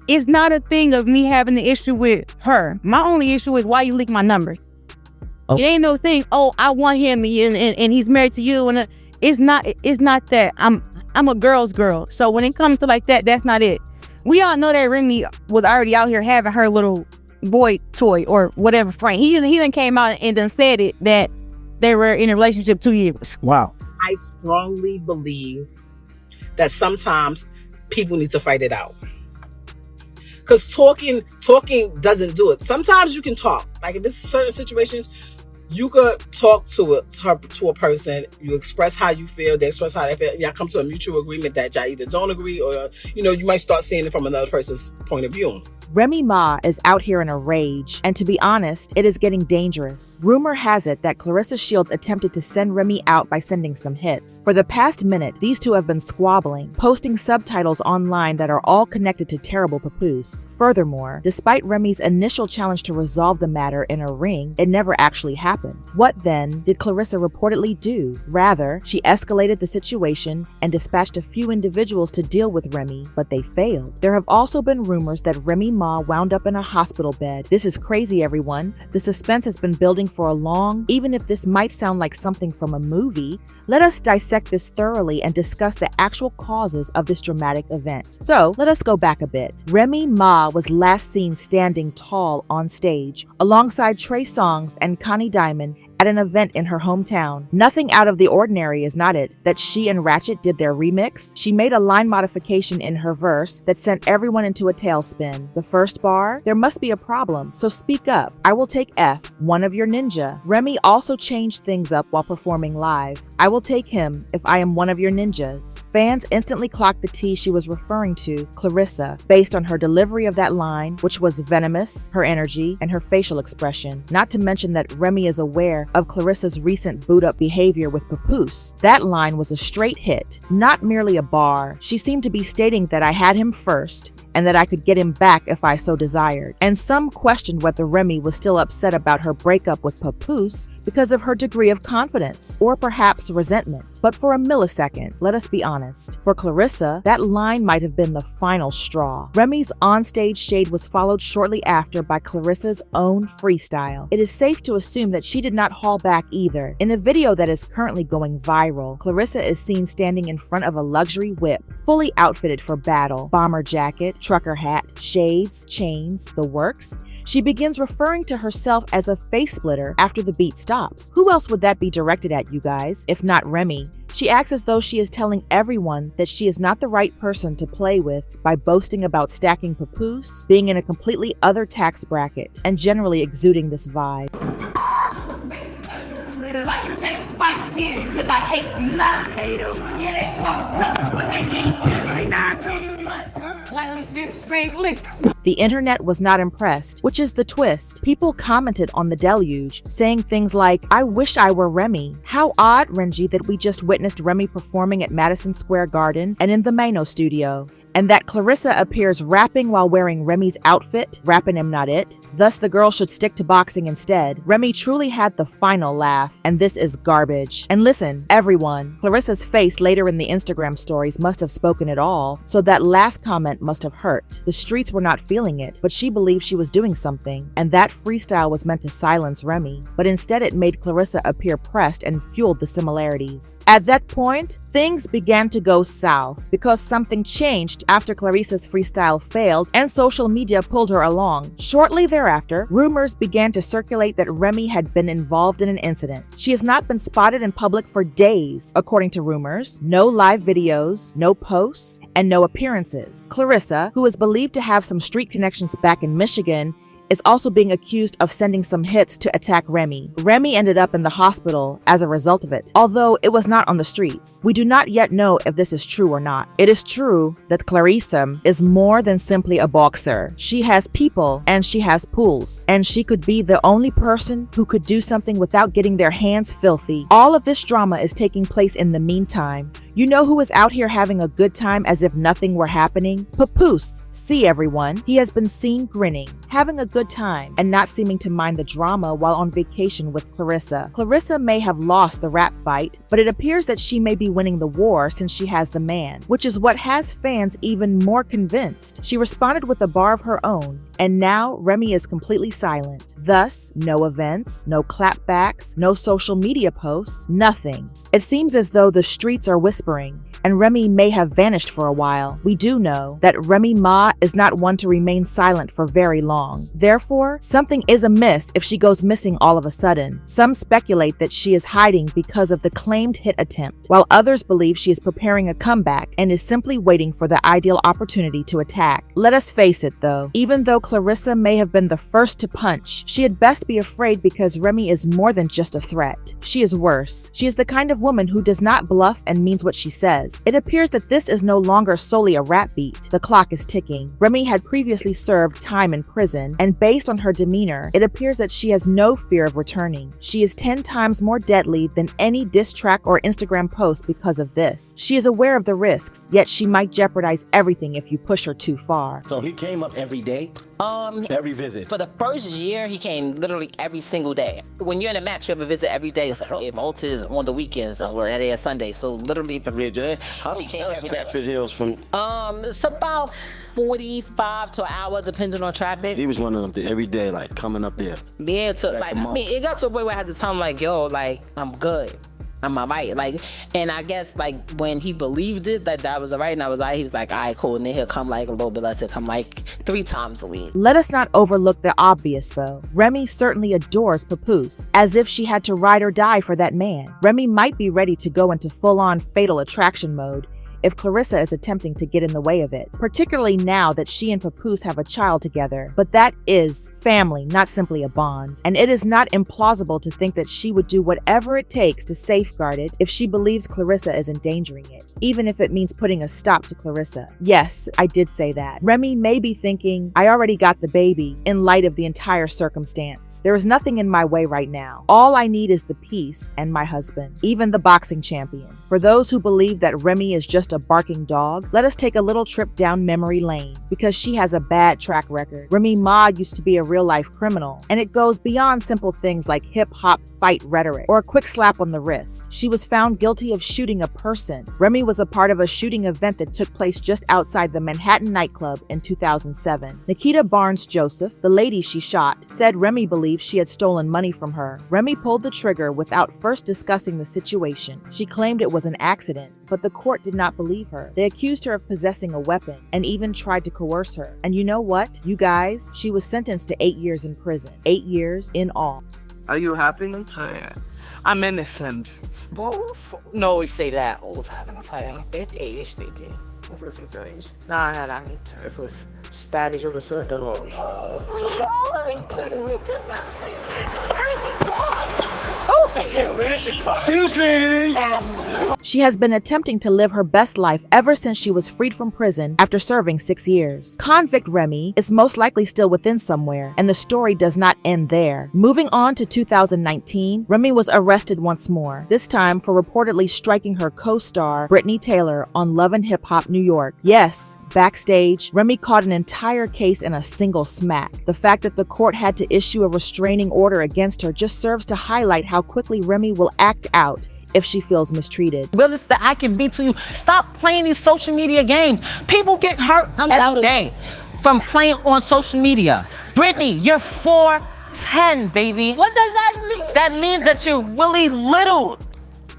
it's not a thing of me having the issue with her. My only issue is why you leak my number. It ain't no thing. Oh, I want him and he's married to you, and it's not that. I'm a girl's girl. So when it comes to like that, that's not it. We all know that Remy was already out here having her little boy toy or whatever friend. He done came out and done said it that they were in a relationship 2 years. Wow. I strongly believe that sometimes people need to fight it out. Because talking doesn't do it. Sometimes you can talk. Like if it's certain situations, you could talk to a person. You express how you feel. They express how they feel. Y'all come to a mutual agreement that y'all either don't agree or, you might start seeing it from another person's point of view. Remy Ma is out here in a rage, and to be honest, it is getting dangerous. Rumor has it that Claressa Sh00t attempted to send Remy out by sending some hits. For the past minute, these two have been squabbling, posting subtitles online that are all connected to terrible Papoose. Furthermore, despite Remy's initial challenge to resolve the matter in a ring, it never actually happened. What then did Claressa reportedly do? Rather, she escalated the situation and dispatched a few individuals to deal with Remy, but they failed. There have also been rumors that Remy Ma wound up in a hospital bed. This is crazy, everyone. The suspense has been building for a long. Even if this might sound like something from a movie, let us dissect this thoroughly and discuss the actual causes of this dramatic event. So, let us go back a bit. Remy Ma was last seen standing tall on stage, alongside Trey Songz and Connie Diamond at an event in her hometown. Nothing out of the ordinary, is not it, that she and Ratchet did their remix? She made a line modification in her verse that sent everyone into a tailspin. The first bar, there must be a problem, so speak up. I will take F, one of your ninja. Remy also changed things up while performing live. I will take him if I am one of your ninjas. Fans instantly clocked the tea she was referring to, Claressa, based on her delivery of that line, which was venomous, her energy, and her facial expression. Not to mention that Remy is aware of Claressa's recent boot-up behavior with Papoose. That line was a straight hit, not merely a bar. She seemed to be stating that I had him first, and that I could get him back if I so desired. And some questioned whether Remy was still upset about her breakup with Papoose because of her degree of confidence, or perhaps resentment. But for a millisecond, let us be honest. For Claressa, that line might have been the final straw. Remy's onstage shade was followed shortly after by Claressa's own freestyle. It is safe to assume that she did not haul back either. In a video that is currently going viral, Claressa is seen standing in front of a luxury whip, fully outfitted for battle. Bomber jacket, trucker hat, shades, chains, the works. She begins referring to herself as a face splitter after the beat stops. Who else would that be directed at, you guys, if not Remy? She acts as though she is telling everyone that she is not the right person to play with by boasting about stacking Papoose, being in a completely other tax bracket, and generally exuding this vibe. The internet was not impressed, which is the twist. People commented on the deluge, saying things like, I wish I were Remy. How odd, Renji, that we just witnessed Remy performing at Madison Square Garden and in the Mano studio. And that Claressa appears rapping while wearing Remy's outfit, rapping am not it. Thus, the girl should stick to boxing instead. Remy truly had the final laugh, and this is garbage. And listen, everyone, Claressa's face later in the Instagram stories must have spoken it all, so that last comment must have hurt. The streets were not feeling it, but she believed she was doing something, and that freestyle was meant to silence Remy, but instead it made Claressa appear pressed and fueled the similarities. At that point, things began to go south, because something changed after Claressa's freestyle failed and social media pulled her along. Shortly thereafter, rumors began to circulate that Remy had been involved in an incident. She has not been spotted in public for days, according to rumors. No live videos, no posts, and no appearances. Claressa, who is believed to have some street connections back in Michigan, is also being accused of sending some hits to attack Remy. Remy ended up in the hospital as a result of it, although it was not on the streets. We do not yet know if this is true or not. It is true that Claressa is more than simply a boxer. She has people and she has pools, and she could be the only person who could do something without getting their hands filthy. All of this drama is taking place in the meantime. You know who is out here having a good time as if nothing were happening? Papoose. See, everyone, he has been seen grinning, having a good good time and not seeming to mind the drama while on vacation with Claressa. Claressa may have lost the rap fight, but it appears that she may be winning the war since she has the man, which is what has fans even more convinced. She responded with a bar of her own, and now Remy is completely silent. Thus, no events, no clapbacks, no social media posts, nothing. It seems as though the streets are whispering, and Remy may have vanished for a while. We do know that Remy Ma is not one to remain silent for very long. Therefore, something is amiss if she goes missing all of a sudden. Some speculate that she is hiding because of the claimed hit attempt, while others believe she is preparing a comeback and is simply waiting for the ideal opportunity to attack. Let us face it though, even though Claressa may have been the first to punch, she had best be afraid because Remy is more than just a threat. She is worse. She is the kind of woman who does not bluff and means what she says. It appears that this is no longer solely a rap beat. The clock is ticking. Remy had previously served time in prison, and based on her demeanor, it appears that she has no fear of returning. She is 10 times more deadly than any diss track or Instagram post because of this. She is aware of the risks, yet she might jeopardize everything if you push her too far. So he came up every day? Every visit. For the first year, he came literally every single day. When you're in a match, you have a visit every day. It's like, oh, Malta is on the weekends or that is Sunday. So literally every day. How long is Stratford Hills from? It's about 45 to an hour, depending on traffic. He was one of them every day, like coming up there. Yeah, it got to a point where I had to tell him, like, yo, like, I'm good. I'm alright, like, and I guess, like, when he believed it, that was alright, and I was like, he was like, alright, cool, and then he'll come, like, a little bit less, he'll come, like, 3 times a week. Let us not overlook the obvious, though. Remy certainly adores Papoose, as if she had to ride or die for that man. Remy might be ready to go into full-on fatal attraction mode if Claressa is attempting to get in the way of it, particularly now that she and Papoose have a child together. But that is family, not simply a bond. And it is not implausible to think that she would do whatever it takes to safeguard it if she believes Claressa is endangering it, even if it means putting a stop to Claressa. Yes, I did say that. Remy may be thinking, I already got the baby, in light of the entire circumstance. There is nothing in my way right now. All I need is the peace and my husband, even the boxing champion. For those who believe that Remy is just a barking dog, let us take a little trip down memory lane, because she has a bad track record. Remy Ma used to be a real-life criminal, and it goes beyond simple things like hip-hop fight rhetoric or a quick slap on the wrist. She was found guilty of shooting a person. Remy was a part of a shooting event that took place just outside the Manhattan nightclub in 2007. Nikita Barnes-Joseph, the lady she shot, said Remy believed she had stolen money from her. Remy pulled the trigger without first discussing the situation. She claimed it was an accident, but the court did not believe her. They accused her of possessing a weapon and even tried to coerce her. And you know what? You guys, she was sentenced to 8 years in prison. 8 years in all. Are you happy? I'm innocent. No, we say that all the time. Nah, Spanish or She has been attempting to live her best life ever since she was freed from prison after serving 6 years. Convict Remy is most likely still within somewhere, and the story does not end there. Moving on to 2019, Remy was arrested once more, this time for reportedly striking her co-star Brittany Taylor on Love and Hip Hop New York. Yes, backstage, Remy caught an entire case in a single smack. The fact that the court had to issue a restraining order against her just serves to highlight how quickly Remy will act out if she feels mistreated. Realest that I can be to you. Stop playing these social media games. People get hurt every day from playing on social media. Brittany, you're 4'10", baby. What does that mean? That means that you're really little.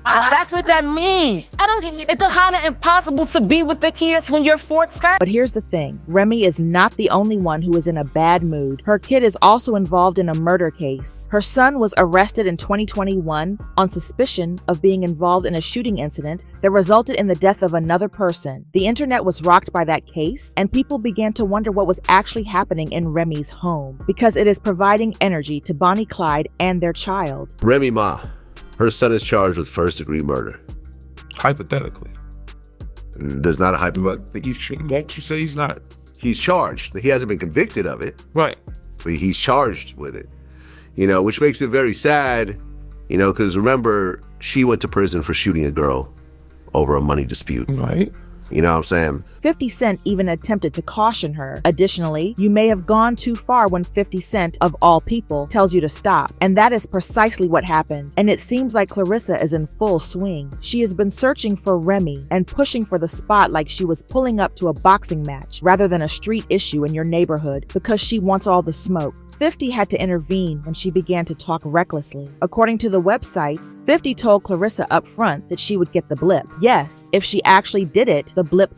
That's what that means. It's kind of impossible to be with the kids when you're 14. But here's the thing. Remy is not the only one who is in a bad mood. Her kid is also involved in a murder case. Her son was arrested in 2021 on suspicion of being involved in a shooting incident that resulted in the death of another person. The internet was rocked by that case, and people began to wonder what was actually happening in Remy's home, because it is providing energy to Bonnie Clyde and their child. Remy Ma. Her son is charged with first-degree murder. Hypothetically. There's not a hypothetical. Won't you say he's not? He's charged. He hasn't been convicted of it. Right. But he's charged with it. Which makes it very sad, because remember, she went to prison for shooting a girl over a money dispute. Right. You know what I'm saying? 50 Cent even attempted to caution her. Additionally, you may have gone too far when 50 Cent, of all people, tells you to stop. And that is precisely what happened. And it seems like Claressa is in full swing. She has been searching for Remy and pushing for the spot like she was pulling up to a boxing match rather than a street issue in your neighborhood because she wants all the smoke. 50 had to intervene when she began to talk recklessly. According to the websites, 50 told Claressa up front that she would get the blip. Yes, if she actually did it, the blip.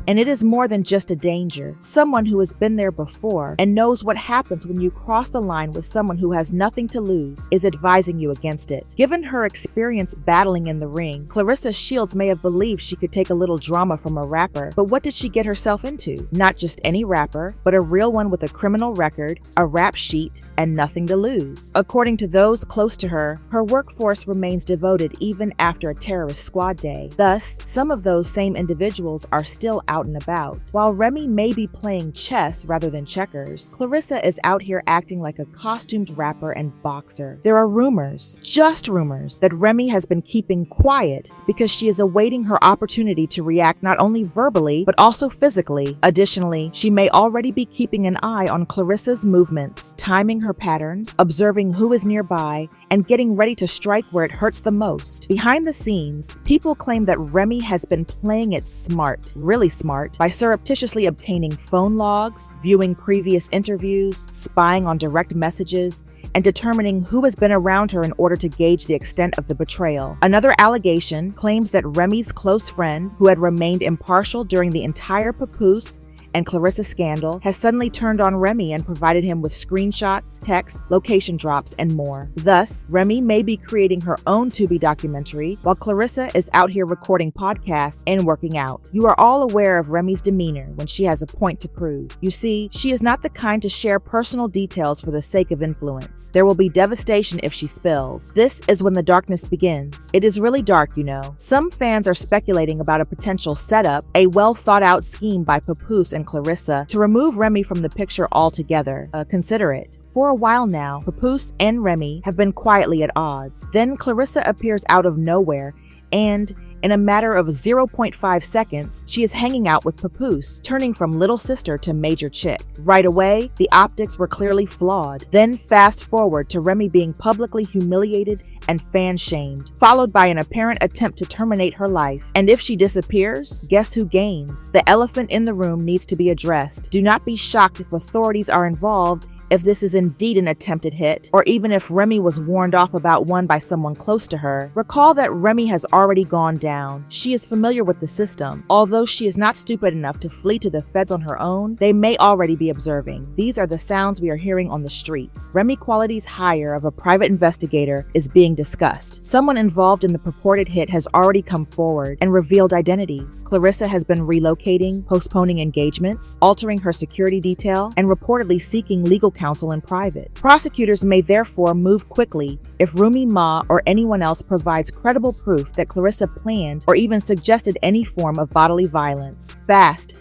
And it is more than just a danger. Someone who has been there before and knows what happens when you cross the line with someone who has nothing to lose is advising you against it. Given her experience battling in the ring, Claressa Shields may have believed she could take a little drama from a rapper, but what did she get herself into? Not just any rapper, but a real one with a criminal record, a rap sheet, and nothing to lose. According to those close to her, her workforce remains devoted even after a terrorist squad day. Thus, some of those same individuals are still out and about. While Remy may be playing chess rather than checkers, Claressa is out here acting like a costumed rapper and boxer. There are rumors, just rumors, that Remy has been keeping quiet because she is awaiting her opportunity to react not only verbally, but also physically. Additionally, she may already be keeping an eye on Claressa's movements, timing her patterns, observing who is nearby, and getting ready to strike where it hurts the most. Behind the scenes, people claim that Remy has been playing it smart, really smart, by surreptitiously obtaining phone logs, viewing previous interviews, spying on direct messages, and determining who has been around her in order to gauge the extent of the betrayal. Another allegation claims that Remy's close friend, who had remained impartial during the entire Papoose and Claressa scandal, has suddenly turned on Remy and provided him with screenshots, texts, location drops, and more. Thus, Remy may be creating her own Tubi documentary, while Claressa is out here recording podcasts and working out. You are all aware of Remy's demeanor when she has a point to prove. You see, she is not the kind to share personal details for the sake of influence. There will be devastation if she spills. This is when the darkness begins. It is really dark, you know. Some fans are speculating about a potential setup, a well-thought-out scheme by Papoose and Claressa to remove Remy from the picture altogether. Consider it. For a while now, Papoose and Remy have been quietly at odds. Then Claressa appears out of nowhere and, in a matter of 0.5 seconds, she is hanging out with Papoose, turning from little sister to major chick. Right away, the optics were clearly flawed. Then fast forward to Remy being publicly humiliated and fan-shamed, followed by an apparent attempt to terminate her life. And if she disappears, guess who gains? The elephant in the room needs to be addressed. Do not be shocked if authorities are involved if this is indeed an attempted hit, or even if Remy was warned off about one by someone close to her. Recall that Remy has already gone down. She is familiar with the system. Although she is not stupid enough to flee to the feds on her own, they may already be observing. These are the sounds we are hearing on the streets. Remy Quality's hire of a private investigator is being discussed. Someone involved in the purported hit has already come forward and revealed identities. Claressa has been relocating, postponing engagements, altering her security detail, and reportedly seeking legal counsel in private. Prosecutors may therefore move quickly if Remy Ma or anyone else provides credible proof that Claressa planned or even suggested any form of bodily violence. Fast,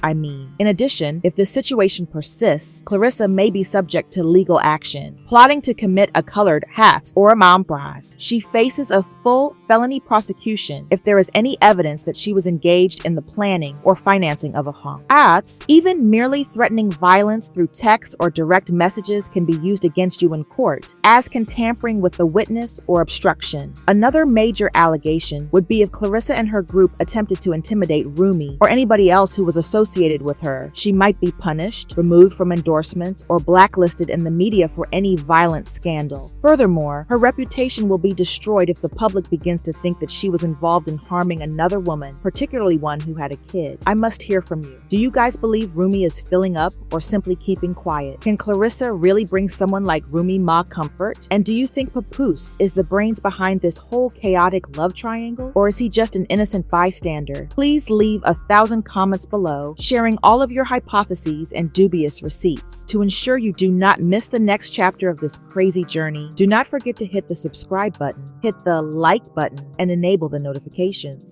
I mean. In addition, if the situation persists, Claressa may be subject to legal action. Plotting to commit a colored hat or a mambras, she faces a full felony prosecution if there is any evidence that she was engaged in the planning or financing of a haunt. Even merely threatening violence through text or direct messages can be used against you in court, as can tampering with the witness or obstruction. Another major allegation would be if Claressa and her group attempted to intimidate Remy or anybody else who was associated with her. She might be punished, removed from endorsements, or blacklisted in the media for any violent scandal. Furthermore, her reputation will be destroyed if the public begins to think that she was involved in harming another woman, particularly one who had a kid. I must hear from you. Do you guys believe Remy is filling up or simply keeping quiet? Can Claressa really bring someone like Remy Ma comfort? And do you think Papoose is the brains behind this whole chaotic love triangle? Or is he just an innocent bystander? Please leave 1,000 comments below, sharing all of your hypotheses and dubious receipts. To ensure you do not miss the next chapter of this crazy journey, do not forget to hit the subscribe button, hit the like button, and enable the notifications.